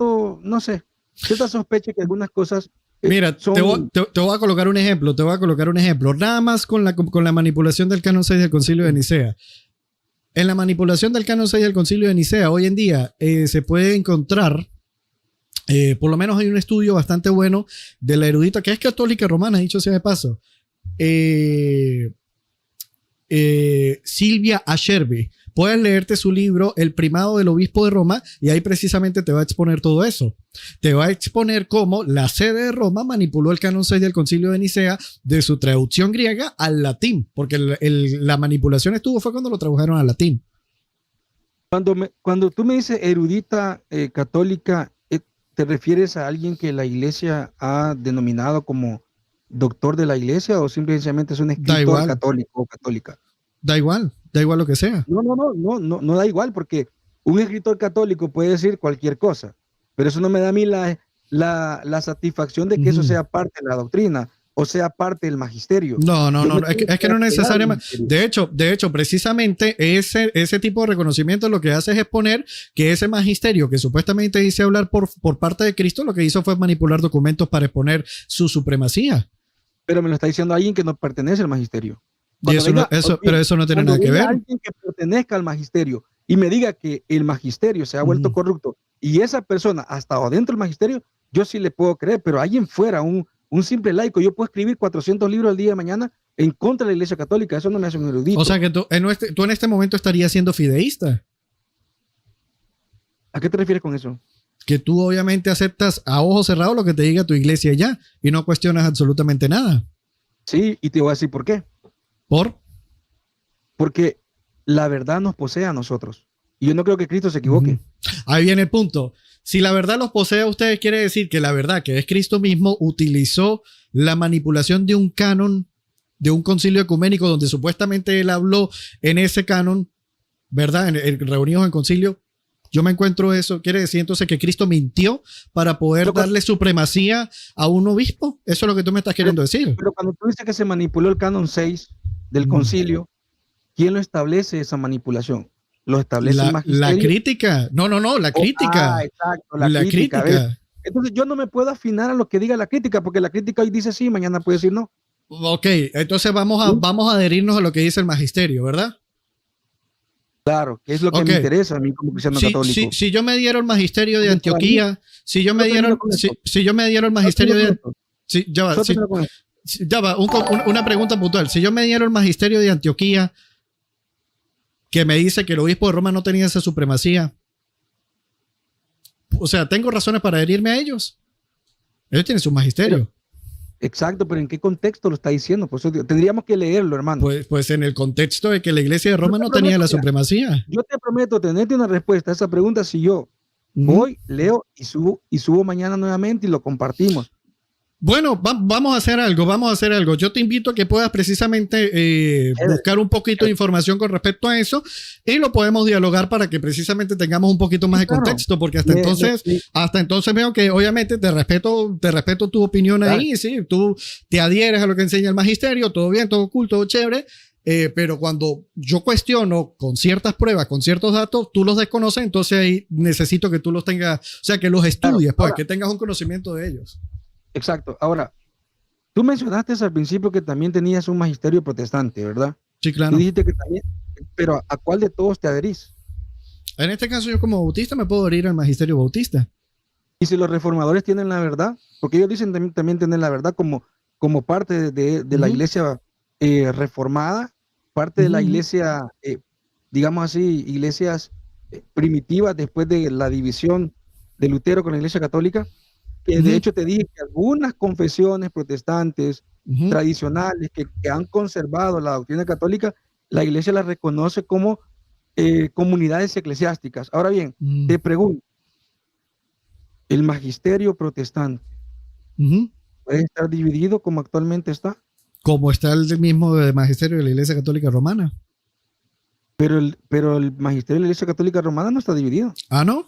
[SPEAKER 2] sospecha que algunas cosas
[SPEAKER 1] mira, te voy a colocar un ejemplo. Nada más con la manipulación del canon 6 del Concilio de Nicea. En la manipulación del canon 6 del Concilio de Nicea, hoy en día se puede encontrar, por lo menos hay un estudio bastante bueno de la erudita que es católica romana, dicho sea de paso, Silvia Acerbi. Puedes leerte su libro El primado del obispo de Roma y ahí precisamente te va a exponer todo eso. Te va a exponer cómo la sede de Roma manipuló el canon 6 del Concilio de Nicea de su traducción griega al latín, porque la manipulación fue cuando lo tradujeron al latín.
[SPEAKER 2] Cuando tú me dices erudita católica, ¿te refieres a alguien que la iglesia ha denominado como doctor de la iglesia o simplemente es un escritor católico o católica?
[SPEAKER 1] Da igual lo que sea.
[SPEAKER 2] No da igual, porque un escritor católico puede decir cualquier cosa, pero eso no me da a mí la satisfacción de que eso sea parte de la doctrina o sea parte del magisterio.
[SPEAKER 1] No, es que no necesariamente. De hecho, precisamente ese tipo de reconocimiento lo que hace es exponer que ese magisterio que supuestamente dice hablar por parte de Cristo, lo que hizo fue manipular documentos para exponer su supremacía.
[SPEAKER 2] Pero me lo está diciendo alguien que no pertenece al magisterio.
[SPEAKER 1] Pero eso no tiene nada que ver.
[SPEAKER 2] Alguien que pertenezca al magisterio y me diga que el magisterio se ha vuelto corrupto y esa persona ha estado dentro del magisterio, yo sí le puedo creer, pero alguien fuera, un simple laico, yo puedo escribir 400 libros al día de mañana en contra de la iglesia católica, eso no me hace un erudito.
[SPEAKER 1] O sea que tú en este momento estarías siendo fideísta.
[SPEAKER 2] ¿A qué te refieres con eso?
[SPEAKER 1] Que tú obviamente aceptas a ojos cerrados lo que te diga tu iglesia ya y no cuestionas absolutamente nada.
[SPEAKER 2] Sí, y te voy a decir por qué. Porque la verdad nos posee a nosotros. Y yo no creo que Cristo se equivoque.
[SPEAKER 1] Ahí viene el punto. Si la verdad los posee a ustedes, quiere decir que la verdad, que es Cristo mismo, utilizó la manipulación de un canon, de un concilio ecuménico donde supuestamente él habló en ese canon, ¿verdad? Reunidos en concilio. Yo me encuentro eso. Quiere decir entonces que Cristo mintió para poder darle supremacía a un obispo. Eso es lo que tú me estás queriendo decir.
[SPEAKER 2] Pero cuando tú dices que se manipuló el canon 6 del concilio, ¿quién lo establece esa manipulación? ¿Lo establece el magisterio?
[SPEAKER 1] La crítica. No, la crítica.
[SPEAKER 2] Exacto, la crítica. Entonces yo no me puedo afinar a lo que diga la crítica, porque la crítica hoy dice sí, mañana puede decir no.
[SPEAKER 1] Ok, entonces vamos a adherirnos a lo que dice el magisterio, ¿verdad?
[SPEAKER 2] Claro, que es lo que me interesa a mí como cristiano católico.
[SPEAKER 1] Si yo me diera el magisterio de Antioquía, si yo me diera el magisterio de... Ya va, una pregunta puntual. Si yo me diera el magisterio de Antioquía, que me dice que el obispo de Roma no tenía esa supremacía, o sea, ¿tengo razones para adherirme a ellos? Ellos tienen su magisterio.
[SPEAKER 2] Exacto, pero ¿en qué contexto lo está diciendo? Pues tendríamos que leerlo, hermano.
[SPEAKER 1] Pues en el contexto de que la iglesia de Roma no tenía la supremacía.
[SPEAKER 2] Yo te prometo tenerte una respuesta a esa pregunta si yo voy, leo y subo mañana nuevamente y lo compartimos.
[SPEAKER 1] Bueno, vamos a hacer algo. Yo te invito a que puedas precisamente buscar un poquito de información con respecto a eso y lo podemos dialogar para que precisamente tengamos un poquito más de contexto, porque hasta entonces veo que obviamente te respeto tu opinión ahí, sí, tú te adhieres a lo que enseña el magisterio, todo bien, todo cool, todo chévere, pero cuando yo cuestiono con ciertas pruebas, con ciertos datos, tú los desconoces, entonces ahí necesito que tú los tengas, o sea, que los estudies, pues, que tengas un conocimiento de ellos.
[SPEAKER 2] Exacto. Ahora, tú mencionaste al principio que también tenías un magisterio protestante, ¿verdad?
[SPEAKER 1] Sí, claro.
[SPEAKER 2] Y dijiste que también, pero ¿a cuál de todos te adherís?
[SPEAKER 1] En este caso, yo como bautista me puedo adherir al magisterio bautista.
[SPEAKER 2] Y si los reformadores tienen la verdad, porque ellos dicen también tener la verdad como parte de la iglesia reformada, parte de la iglesia, digamos así, iglesias primitivas después de la división de Lutero con la iglesia católica. De hecho, te dije que algunas confesiones protestantes tradicionales que han conservado la doctrina católica, la iglesia las reconoce como comunidades eclesiásticas. Ahora bien, te pregunto, ¿el magisterio protestante puede estar dividido como actualmente está?
[SPEAKER 1] Como está el mismo magisterio de la Iglesia Católica Romana.
[SPEAKER 2] Pero el magisterio de la Iglesia Católica Romana no está dividido.
[SPEAKER 1] ¿Ah, no?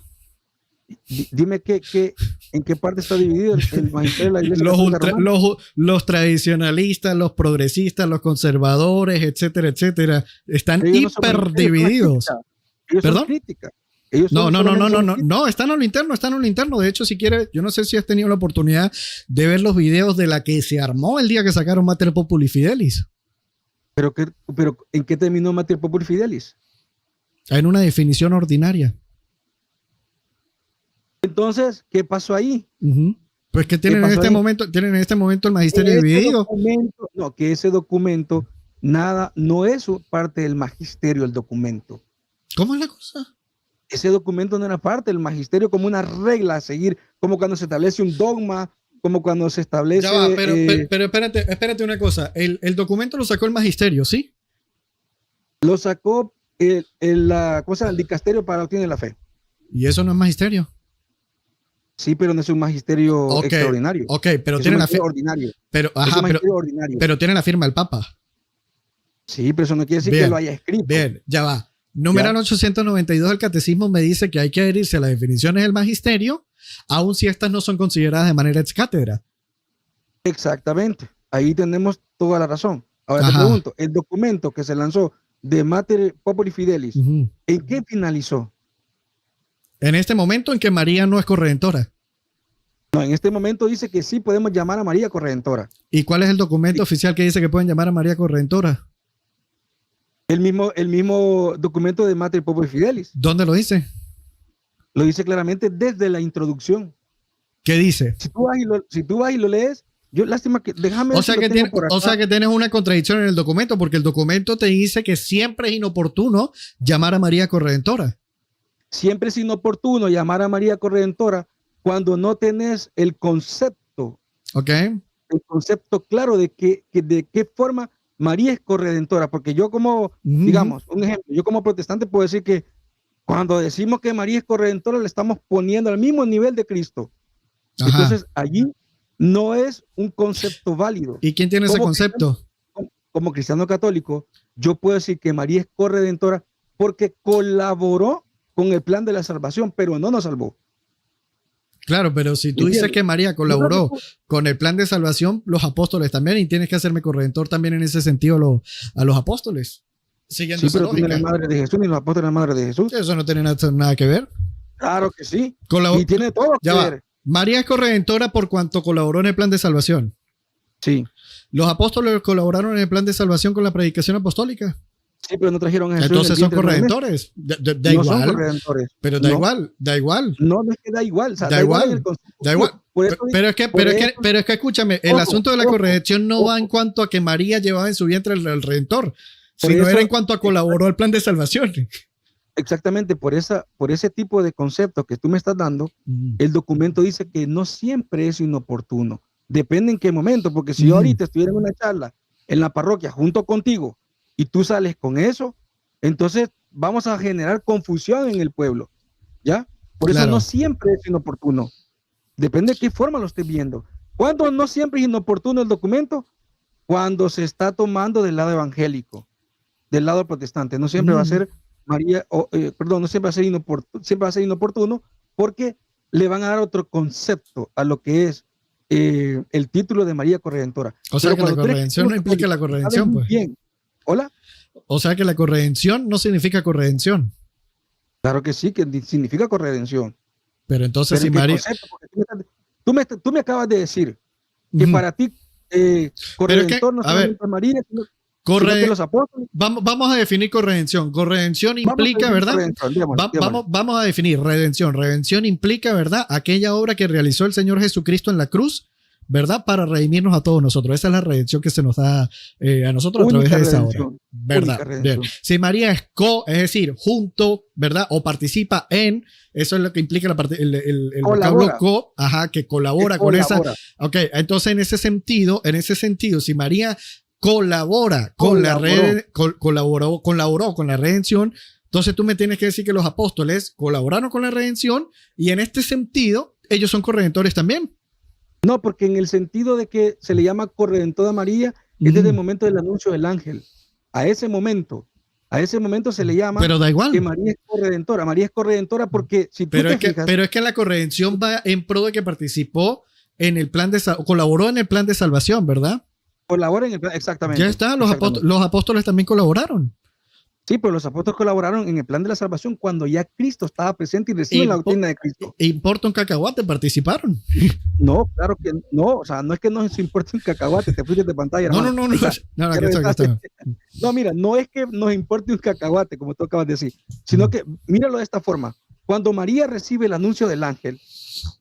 [SPEAKER 2] Dime en qué parte está dividido el magisterio de la Iglesia Católica Romana.
[SPEAKER 1] Los tradicionalistas, los progresistas, los conservadores, etcétera, etcétera, están hiper divididos.
[SPEAKER 2] ¿Perdón?
[SPEAKER 1] No, están a lo interno, De hecho, si quieres, yo no sé si has tenido la oportunidad de ver los videos de la que se armó el día que sacaron Mater Populi Fidelis.
[SPEAKER 2] Pero ¿en qué terminó Mater Populi Fidelis?
[SPEAKER 1] En una definición ordinaria.
[SPEAKER 2] Entonces, ¿qué pasó ahí?
[SPEAKER 1] Pues que tienen en este momento el magisterio dividido.
[SPEAKER 2] Que ese documento no es parte del magisterio el documento.
[SPEAKER 1] ¿Cómo es la cosa?
[SPEAKER 2] Ese documento no era parte del magisterio como una regla a seguir, como cuando se establece un dogma, como cuando se establece...
[SPEAKER 1] Ya va, pero espérate una cosa. El documento lo sacó el magisterio, ¿sí?
[SPEAKER 2] Lo sacó el dicasterio para la doctrina de la fe.
[SPEAKER 1] ¿Y eso no es magisterio?
[SPEAKER 2] Sí, pero no es un magisterio extraordinario.
[SPEAKER 1] Ok, pero tiene la firma
[SPEAKER 2] ordinario.
[SPEAKER 1] Ordinario. Pero tiene la firma del Papa.
[SPEAKER 2] Sí, pero eso no quiere decir que lo haya escrito.
[SPEAKER 1] Bien, ya va. Numeral 892 del Catecismo me dice que hay que adherirse a las definiciones del magisterio, aun si estas no son consideradas de manera ex cátedra.
[SPEAKER 2] Exactamente. Ahí tenemos toda la razón. Ahora te pregunto, el documento que se lanzó de Mater Populi Fidelis, ¿en qué finalizó?
[SPEAKER 1] En este momento en que María no es corredentora.
[SPEAKER 2] No, en este momento dice que sí podemos llamar a María corredentora.
[SPEAKER 1] ¿Y cuál es el documento oficial que dice que pueden llamar a María corredentora?
[SPEAKER 2] El mismo documento de Mater Populi Fidelis.
[SPEAKER 1] ¿Dónde lo dice?
[SPEAKER 2] Lo dice claramente desde la introducción.
[SPEAKER 1] ¿Qué dice?
[SPEAKER 2] Si tú vas y lo lees, yo lástima que déjame.
[SPEAKER 1] O sea que tienes una contradicción en el documento, porque el documento te dice que siempre es inoportuno llamar a María corredentora.
[SPEAKER 2] Siempre es inoportuno llamar a María corredentora cuando no tenés el concepto.
[SPEAKER 1] Ok.
[SPEAKER 2] El concepto claro de qué forma María es corredentora, porque yo como, digamos, un ejemplo, yo como protestante puedo decir que cuando decimos que María es corredentora le estamos poniendo al mismo nivel de Cristo. Entonces allí no es un concepto válido.
[SPEAKER 1] ¿Y quién tiene ese concepto?
[SPEAKER 2] Como cristiano católico, yo puedo decir que María es corredentora porque colaboró con el plan de la salvación, pero no nos salvó.
[SPEAKER 1] Claro, pero si tú dices que María colaboró con el plan de salvación, los apóstoles también, y tienes que hacerme corredentor también en ese sentido a los apóstoles. Siguiendo esa lógica.
[SPEAKER 2] Tú no eres madre de Jesús, ni los apóstoles eran madre de Jesús.
[SPEAKER 1] Eso no tiene nada que ver.
[SPEAKER 2] Claro que sí. Y tiene todo que ver.
[SPEAKER 1] María es corredentora por cuanto colaboró en el plan de salvación.
[SPEAKER 2] Sí.
[SPEAKER 1] ¿Los apóstoles colaboraron en el plan de salvación con la predicación apostólica?
[SPEAKER 2] Sí, pero no trajeron a Jesús.
[SPEAKER 1] Entonces son corredentores. Da
[SPEAKER 2] no
[SPEAKER 1] igual.
[SPEAKER 2] son corredentores.
[SPEAKER 1] Pero da igual, da igual.
[SPEAKER 2] No, no es que da igual. O sea,
[SPEAKER 1] Da igual.
[SPEAKER 2] en el concepto.
[SPEAKER 1] Da igual. Pero es que escúchame, el asunto de la corredención no va en cuanto a que María llevaba en su vientre el Redentor, sino era en cuanto a colaboró al plan de salvación.
[SPEAKER 2] Exactamente, por ese tipo de conceptos que tú me estás dando, el documento dice que no siempre es inoportuno. Depende en qué momento, porque si yo ahorita estuviera en una charla en la parroquia junto contigo y tú sales con eso, entonces vamos a generar confusión en el pueblo, ¿ya? Por eso no siempre es inoportuno. Depende de qué forma lo estés viendo. ¿Cuándo no siempre es inoportuno el documento? Cuando se está tomando del lado evangélico, del lado protestante. No siempre va a ser María, no siempre va a ser inoportuno porque le van a dar otro concepto a lo que es el título de María Corredentora.
[SPEAKER 1] O sea, que la corredención no implica la corredención, pues.
[SPEAKER 2] Bien. ¿Hola?
[SPEAKER 1] O sea, que la corredención no significa corredención.
[SPEAKER 2] Claro que sí, que significa corredención.
[SPEAKER 1] Pero entonces, si María...
[SPEAKER 2] Tú me acabas de decir que para ti corredentor no solamente María, sino que los apóstoles.
[SPEAKER 1] Vamos a definir corredención. Corredención implica, ¿verdad? Vamos a definir redención. Redención implica, ¿verdad? Aquella obra que realizó el Señor Jesucristo en la cruz, ¿verdad? Para redimirnos a todos nosotros. Esa es la redención que se nos da a nosotros a través de esa obra. ¿Verdad? Bien. Si María es es decir, junto, ¿verdad? O participa en, eso es lo que implica el vocablo co, que colabora con esa. Ok, entonces en ese sentido, si María colaboró con la redención, entonces tú me tienes que decir que los apóstoles colaboraron con la redención y en este sentido ellos son corredentores también.
[SPEAKER 2] No, porque en el sentido de que se le llama corredentora María es desde el momento del anuncio del ángel. A ese momento se le llama.
[SPEAKER 1] Pero da igual.
[SPEAKER 2] Que María es corredentora. María es corredentora porque si tú fijas.
[SPEAKER 1] Pero es que la corredención va en pro de que participó en el plan colaboró en el plan de salvación, ¿verdad?
[SPEAKER 2] Colabora en el plan, exactamente.
[SPEAKER 1] Ya está, los apóstoles también colaboraron.
[SPEAKER 2] Sí, pero los apóstoles colaboraron en el plan de la salvación cuando ya Cristo estaba presente y reciben la doctrina de Cristo.
[SPEAKER 1] ¿Importa un cacahuate? ¿Participaron?
[SPEAKER 2] No, claro que no. O sea, no es que nos importe un cacahuate, te fuiste de pantalla.
[SPEAKER 1] No.
[SPEAKER 2] No, mira, no es que nos importe un cacahuate, como tú acabas de decir, sino que míralo de esta forma. Cuando María recibe el anuncio del ángel,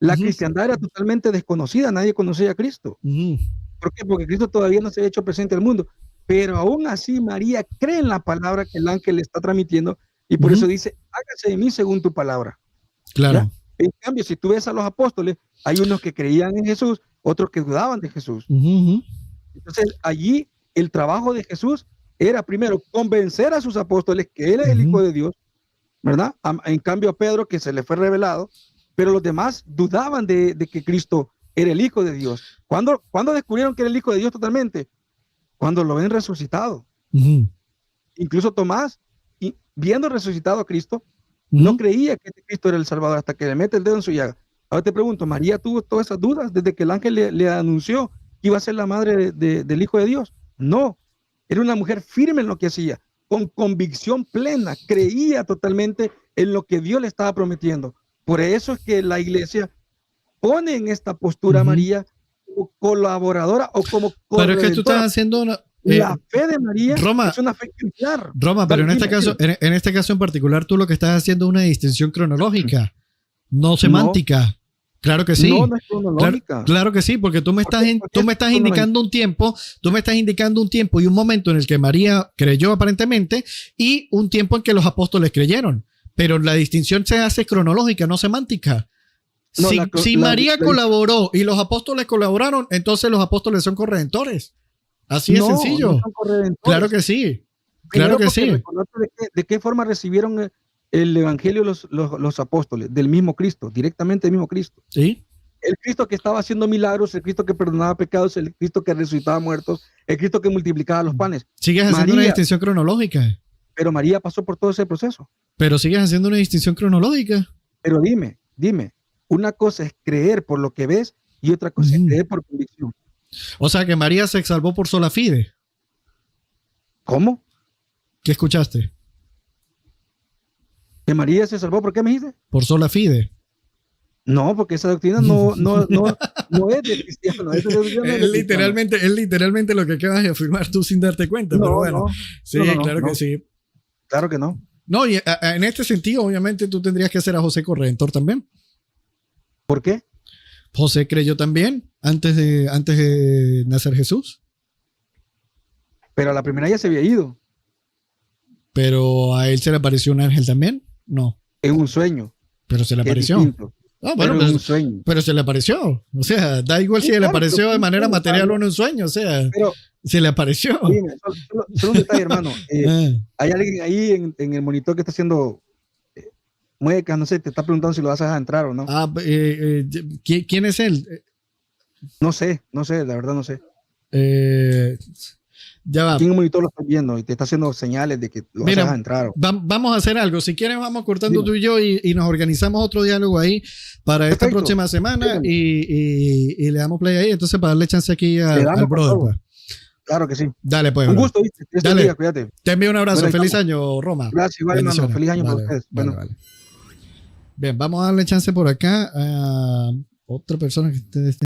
[SPEAKER 2] la cristiandad era totalmente desconocida, nadie conocía a Cristo. ¿Por qué? Porque Cristo todavía no se había hecho presente al mundo. Pero aún así María cree en la palabra que el ángel le está transmitiendo y por eso dice, hágase de mí según tu palabra.
[SPEAKER 1] Claro.
[SPEAKER 2] ¿Ya? En cambio, si tú ves a los apóstoles, hay unos que creían en Jesús, otros que dudaban de Jesús. Entonces, allí el trabajo de Jesús era primero convencer a sus apóstoles que él es el Hijo de Dios, ¿verdad? En cambio a Pedro, que se le fue revelado, pero los demás dudaban de que Cristo era el Hijo de Dios. ¿Cuándo descubrieron que era el Hijo de Dios totalmente? Cuando lo ven resucitado. Incluso Tomás, viendo resucitado a Cristo, no creía que Cristo era el Salvador hasta que le mete el dedo en su llaga. Ahora te pregunto, ¿María tuvo todas esas dudas desde que el ángel le anunció que iba a ser la madre del Hijo de Dios? No, era una mujer firme en lo que hacía, con convicción plena, creía totalmente en lo que Dios le estaba prometiendo. Por eso es que la iglesia pone en esta postura a María como colaboradora o como corredentora.
[SPEAKER 1] Pero es que tú estás haciendo
[SPEAKER 2] la fe de María
[SPEAKER 1] Roma,
[SPEAKER 2] es una fe ejemplar.
[SPEAKER 1] Roma, pero en este caso en particular tú lo que estás haciendo es una distinción cronológica, no semántica. Claro que sí.
[SPEAKER 2] No es cronológica.
[SPEAKER 1] Claro que sí, porque tú me estás indicando un tiempo, y un momento en el que María creyó aparentemente y un tiempo en que los apóstoles creyeron. Pero la distinción se hace cronológica, no semántica. No, si María colaboró y los apóstoles colaboraron, entonces los apóstoles son corredentores. Así es sencillo. No son corredentores. Claro que sí. Claro que sí.
[SPEAKER 2] ¿De qué forma recibieron el evangelio los apóstoles? Del mismo Cristo, directamente del mismo Cristo.
[SPEAKER 1] Sí.
[SPEAKER 2] El Cristo que estaba haciendo milagros, el Cristo que perdonaba pecados, el Cristo que resucitaba muertos, el Cristo que multiplicaba los panes.
[SPEAKER 1] Sigues haciendo una distinción cronológica.
[SPEAKER 2] Pero María pasó por todo ese proceso.
[SPEAKER 1] Pero sigues haciendo una distinción cronológica.
[SPEAKER 2] Pero dime, una cosa es creer por lo que ves y otra cosa es creer por convicción.
[SPEAKER 1] O sea que María se salvó por sola fide.
[SPEAKER 2] ¿Cómo?
[SPEAKER 1] ¿Qué escuchaste?
[SPEAKER 2] ¿Que María se salvó por qué me dijiste?
[SPEAKER 1] Por sola fide.
[SPEAKER 2] No, porque esa doctrina no No es de cristiano, esa deducción no es de
[SPEAKER 1] Es literalmente lo que acabas de afirmar tú sin darte cuenta,
[SPEAKER 2] cristiano.
[SPEAKER 1] pero
[SPEAKER 2] No,
[SPEAKER 1] bueno.
[SPEAKER 2] no,
[SPEAKER 1] Sí,
[SPEAKER 2] no,
[SPEAKER 1] claro
[SPEAKER 2] no.
[SPEAKER 1] que sí.
[SPEAKER 2] Claro que no.
[SPEAKER 1] No, y en este sentido, obviamente, tú tendrías que hacer a José Corredentor también.
[SPEAKER 2] ¿Por qué?
[SPEAKER 1] José creyó también antes de nacer Jesús,
[SPEAKER 2] Pero a la primera ya se había ido
[SPEAKER 1] pero a él se le apareció un ángel también. No,
[SPEAKER 2] en un sueño.
[SPEAKER 1] pero se le
[SPEAKER 2] Que es
[SPEAKER 1] apareció.
[SPEAKER 2] distinto,
[SPEAKER 1] Ah, bueno,
[SPEAKER 2] pero en un sueño.
[SPEAKER 1] pero se le apareció. O sea, da igual
[SPEAKER 2] Sí,
[SPEAKER 1] si le
[SPEAKER 2] claro,
[SPEAKER 1] apareció
[SPEAKER 2] pero
[SPEAKER 1] de
[SPEAKER 2] fue un
[SPEAKER 1] manera
[SPEAKER 2] sueño,
[SPEAKER 1] material o
[SPEAKER 2] Pablo.
[SPEAKER 1] en un sueño. O sea,
[SPEAKER 2] Pero,
[SPEAKER 1] se le apareció.
[SPEAKER 2] dime, solo un detalle, hermano.
[SPEAKER 1] Ah,
[SPEAKER 2] Hay alguien ahí en el monitor que está haciendo muecas, no sé, te está preguntando si lo vas a dejar entrar o no.
[SPEAKER 1] ¿Quién es él?
[SPEAKER 2] No sé, la verdad no sé.
[SPEAKER 1] Ya va.
[SPEAKER 2] Aquí en el monitor lo estoy viendo y te está haciendo señales de que lo vas a
[SPEAKER 1] Mira,
[SPEAKER 2] dejar entrar.
[SPEAKER 1] vamos a hacer algo. Si quieres, vamos cortando
[SPEAKER 2] Dime.
[SPEAKER 1] tú y yo y nos organizamos otro diálogo ahí para esta
[SPEAKER 2] Perfecto.
[SPEAKER 1] próxima semana
[SPEAKER 2] Dígame.
[SPEAKER 1] y le damos play ahí. Entonces, para darle chance aquí
[SPEAKER 2] Le
[SPEAKER 1] al
[SPEAKER 2] damos, por
[SPEAKER 1] brother.
[SPEAKER 2] favor.
[SPEAKER 1] Pues.
[SPEAKER 2] Claro que sí.
[SPEAKER 1] Dale, pues.
[SPEAKER 2] Un
[SPEAKER 1] bro.
[SPEAKER 2] gusto, ¿viste? Dios te
[SPEAKER 1] Dale.
[SPEAKER 2] bendiga, cuídate.
[SPEAKER 1] Te envío un abrazo.
[SPEAKER 2] Bueno,
[SPEAKER 1] Feliz
[SPEAKER 2] estamos.
[SPEAKER 1] año, Roma.
[SPEAKER 2] Gracias, igual, hermano.
[SPEAKER 1] Bendiciones.
[SPEAKER 2] Feliz año para
[SPEAKER 1] Vale,
[SPEAKER 2] ustedes.
[SPEAKER 1] vale,
[SPEAKER 2] Bueno.
[SPEAKER 1] vale. Bien, vamos a darle chance por acá a otra persona que esté